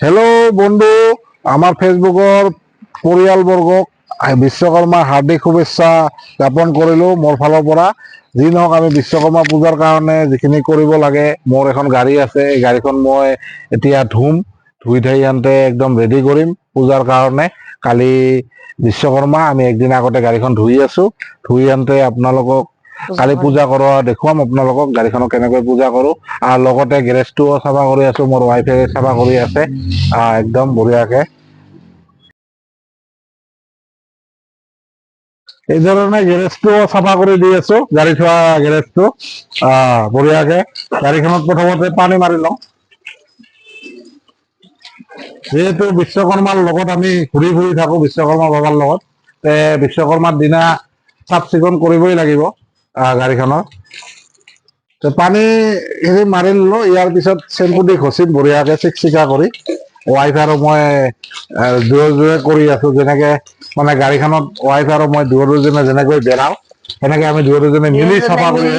Hello' বন্ধু, আমাৰ ফেচবুকৰ পৰিয়ালবৰ্গক বিশ্বকৰ্মাৰ হাৰ্দিক শুভেচ্ছা জ্ঞাপন কৰিলোঁ মোৰ ফালৰ পৰা। যি নহওক, আমি বিশ্বকৰ্মা পূজাৰ কাৰণে যিখিনি কৰিব লাগে, মোৰ এখন গাড়ী আছে, এই গাড়ীখন মই এতিয়া ধুই ধাই আনতে একদম ৰেডি কৰিম পূজাৰ কাৰণে। কালি বিশ্বকৰ্মা, আমি একদিন আগতে গাড়ীখন ধুই আছোঁ। ধুই আনতে আপোনালোকক কালি পূজা কৰোৱা দেখুৱাম আপোনালোকক গাড়ীখনক কেনেকৈ পূজা কৰোঁ। আৰু লগতে গেৰেজটোও চাফা কৰি আছোঁ, মোৰ ৱাইফে চাফা কৰি আছে একদম বঢ়িয়াকে। এই ধৰণে গেৰেজটো চাফা কৰি দি আছো, গাড়ী থোৱা গেৰেজটো বঢ়িয়াকে। গাড়ীখনত প্ৰথমতে পানী মাৰি লওঁ। যিহেতু বিশ্বকৰ্মাৰ লগত আমি ঘূৰি ফুৰি থাকো, বিশ্বকৰ্মা বাবাৰ লগত, বিশ্বকৰ্মাৰ দিনা চাফ চিকুণ কৰিবই লাগিব গাড়ীখনৰ। পানী খিনি মাৰি ললো। ইয়াৰ পিছত চেম্পু দি ঘচিম বঢ়িয়াকে চিকচিকা কৰি। ৱাইফ আৰু মই দূৰে কৰি আছো, যেনেকে মানে গাড়ীখনত ৱাইফ আৰু মই দুয়োজনে যেনেকৈ বেৰাও, সেনেকে আমি দুয়োজনে মিলি চাফা কৰি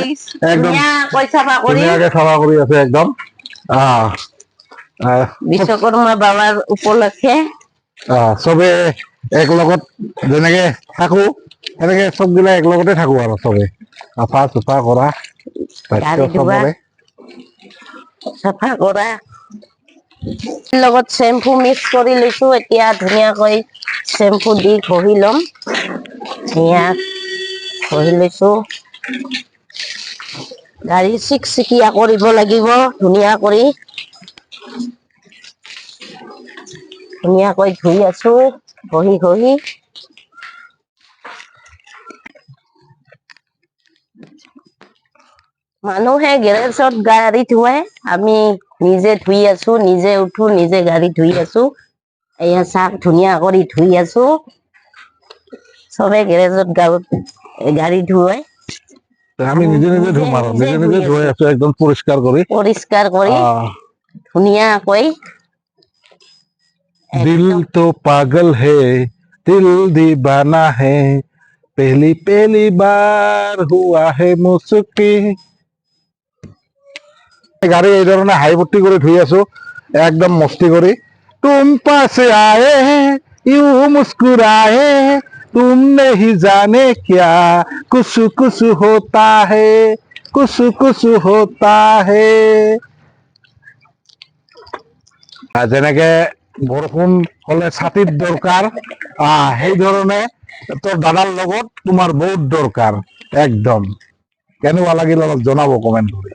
একদম ধুনীয়াকে চাফা কৰি আছো একদম। বিশ্বকৰ্মা বাবাৰ উপলক্ষে চবে এক লগত যেনেকে থাকো, সেনেকে চবগিলা এক লগতে থাকো আৰু চবে চাফা চুফা কৰা, গাড়ী ধোৱা, চাফা কৰা। লগত চেম্পু মিক্স কৰি লৈছো। এতিয়া ধুনীয়াকৈ চেম্পু দি ঘঁহি ল'ম। ধুনীয়া ঘঁহি লৈছো। গাড়ী চিকচিকীয়া কৰিব লাগিব ধুনীয়া কৰি। ধুনীয়াকৈ ধুই আছো ঘঁহি ঘঁহি। মানুহে গেৰেজত গাড়ী ধুৱাই, আমি নিজে ধুই আছো, নিজে উঠো, নিজে গাড়ী ধুই আছো। এয়া চাক ধুনীয়া কৰি ধুই আছো। চবে গেৰেজত গাড়ী ধুৱাই, আমি নিজে নিজে ধুম আৰু নিজে নিজে ধুই আছো একদম পৰিষ্কাৰ কৰি ধুনীয়াকৈ। দিল তো পাগল হে, দিল দিবানা হে, পেহলি পেহলি বাৰ হুৱা হে মুচকি। গাড়ী এই ধৰণে হাই ভৰ্তি কৰি ধুই আছো একদম মস্তি কৰি। তুম পাছ আয়ে ইউ মুস্কুৰায়ে, তুম নেহি জানে ক্যা কুছ কুছ হোতা হে, কুছ কুছ হোতা হে। যেনেকে বৰষুণ হলে ছাতিৰ দৰকাৰ, সেই ধৰণে তোৰ দাদাৰ লগত তোমাৰ বহুত দৰকাৰ একদম। কেনেকুৱা লাগিল অলপ জনাব কমেণ্ট কৰি।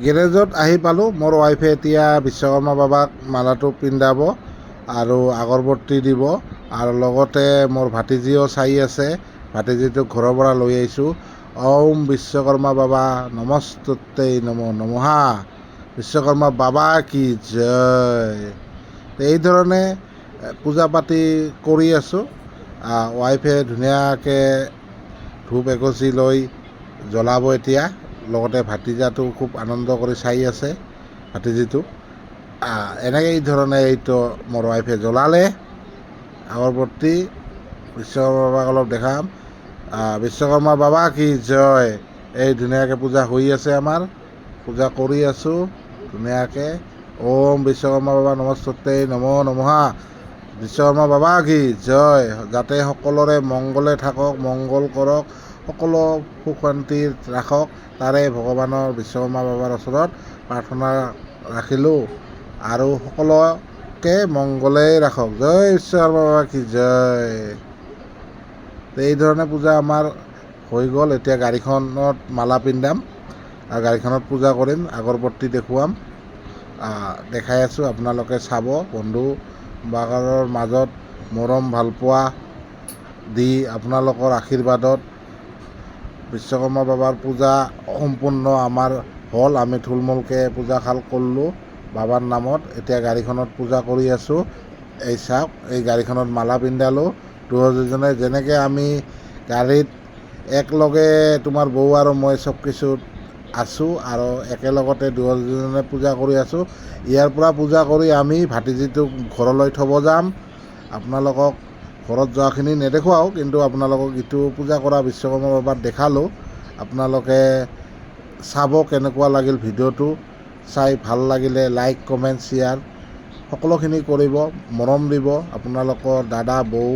গেৰেজত আহি পালোঁ। মোৰ ৱাইফে এতিয়া বিশ্বকৰ্মা বাবাক মালাটো পিন্ধাব আৰু আগৰবৰ্তি দিব, আৰু লগতে মোৰ ভাতিজীও চাই আছে। ভাতিজীটোক ঘৰৰ পৰা লৈ আহিছোঁ। ওম বিশ্বকৰ্মা বাবা নমস্তুতে নমো নমহা, বিশ্বকৰ্মা বাবা কি জয়। এই ধৰণে পূজা পাতি কৰি আছোঁ। ৱাইফে ধুনীয়াকৈ ধূপ এগছি লৈ জ্বলাব এতিয়া। লগতে ভাতিজাটো খুব আনন্দ কৰি চাই আছে ভাতিজিটো। এনেকৈ এই ধৰণে এইটো মোৰ ৱাইফে জ্বলালে আগৰবৰ্তি। বিশ্বকৰ্মা বাবাক অলপ দেখাম। বিশ্বকৰ্মা বাবা কি জয়। এই ধুনীয়াকৈ পূজা হৈ আছে আমাৰ, পূজা কৰি আছোঁ ধুনীয়াকৈ। ওম বিশ্বকৰ্মা বাবা নমস্তুতে নমো নমহা, বিশ্বকৰ্মা বাবা কি জয়। যাতে সকলোৰে মংগলে থাকক, মংগল কৰক, সকলো সুখ শান্তি ৰাখক, তাৰে ভগৱানৰ বিশ্বকৰ্মা বাবাৰ ওচৰত প্ৰাৰ্থনা ৰাখিলোঁ। আৰু সকলোকে মংগলেই ৰাখক। জয় বিশ্বকৰ্মা বাবা কি জয়। এই ধৰণে পূজা আমাৰ হৈ গ'ল। এতিয়া গাড়ীখনত মালা পিন্ধাম আৰু গাড়ীখনত পূজা কৰিম, আগৰবৰ্তি দেখুৱাম। দেখাই আছোঁ, আপোনালোকে চাব। বন্ধু বাগাৰৰ মাজত মৰম ভালপোৱা দি আপোনালোকৰ আশীৰ্বাদত বিশ্বকৰ্মা বাবাৰ পূজা সম্পূৰ্ণ আমাৰ হ'ল। আমি থুলমূলকৈ পূজাশাল কৰিলোঁ বাবাৰ নামত। এতিয়া গাড়ীখনত পূজা কৰি আছোঁ। এই চাওক, এই গাড়ীখনত মালা পিন্ধালোঁ দুয়োজনে। যেনেকৈ আমি গাড়ীত একলগে তোমাৰ বৌ আৰু মই চব কিছুত আছোঁ আৰু একেলগতে দুয়োজনে পূজা কৰি আছোঁ। ইয়াৰ পৰা পূজা কৰি আমি ভাতিজিটোক ঘৰলৈ থ'ব যাম। আপোনালোকক ঘৰত যোৱাখিনি নেদেখুৱাওঁ, কিন্তু আপোনালোকক ইটো পূজা কৰা বিশ্বকৰ্মা বাবাক দেখালোঁ। আপোনালোকে চাব কেনেকুৱা লাগিল ভিডিঅ'টো। চাই ভাল লাগিলে লাইক কমেণ্ট শ্বেয়াৰ সকলোখিনি কৰিব, মৰম দিব। আপোনালোকৰ দাদা বৌ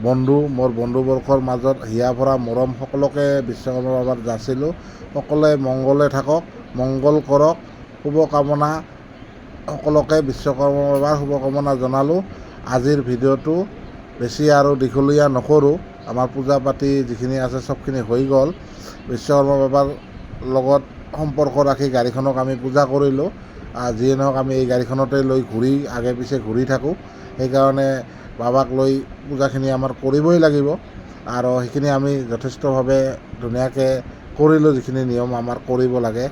বন্ধু মোৰ বন্ধুবৰ্গৰ মাজত হিয়া ভৰা মৰম সকলোকে বিশ্বকৰ্মা বাবাত যাচিলোঁ। সকলোৱে মংগলে থাকক, মংগল কৰক, শুভকামনা সকলোকে বিশ্বকৰ্মা বাবাৰ শুভকামনা জনালোঁ। আজিৰ ভিডিঅ'টো বেছি আৰু দীঘলীয়া নকৰোঁ, আমাৰ পূজা পাতি যিখিনি আছে চবখিনি হৈ গ'ল। বিশ্বকৰ্মা বাবাৰ লগত সম্পৰ্ক ৰাখি গাড়ীখনক আমি পূজা কৰিলোঁ। যিয়ে নহওক আমি এই গাড়ীখনতে লৈ ঘূৰি আগে পিছে ঘূৰি থাকোঁ, সেইকাৰণে বাবাক লৈ পূজাখিনি আমাৰ কৰিবই লাগিব আৰু সেইখিনি আমি যথেষ্টভাৱে ধুনীয়াকৈ কৰিলোঁ। যিখিনি নিয়ম আমাৰ কৰিব লাগে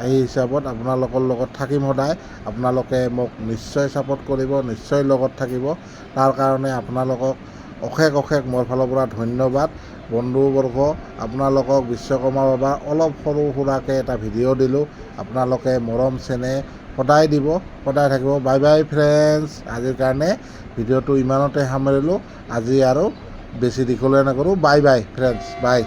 এই হিচাপত আপোনালোকৰ লগত থাকিম সদায়। আপোনালোকে মোক নিশ্চয় ছাপোৰ্ট কৰিব, নিশ্চয় লগত থাকিব। তাৰ কাৰণে আপোনালোকক অশেষ অশেষ মোৰ ফালৰ পৰা ধন্যবাদ। বন্ধুবৰ্গ আপোনালোকক বিশ্বকৰ্মা বাবা অলপ সৰু সুৰাকৈ এটা ভিডিঅ' দিলোঁ, আপোনালোকে মৰম চেনেহ সদায় দিব, সদায় থাকিব। Bye bye friends. আজিৰ কাৰণে ভিডিঅ'টো ইমানতে সামৰিলোঁ। আজি আৰু বেছি দীঘলীয়া নকৰোঁ। বাই বাই ফ্ৰেণ্ডছ, বাই।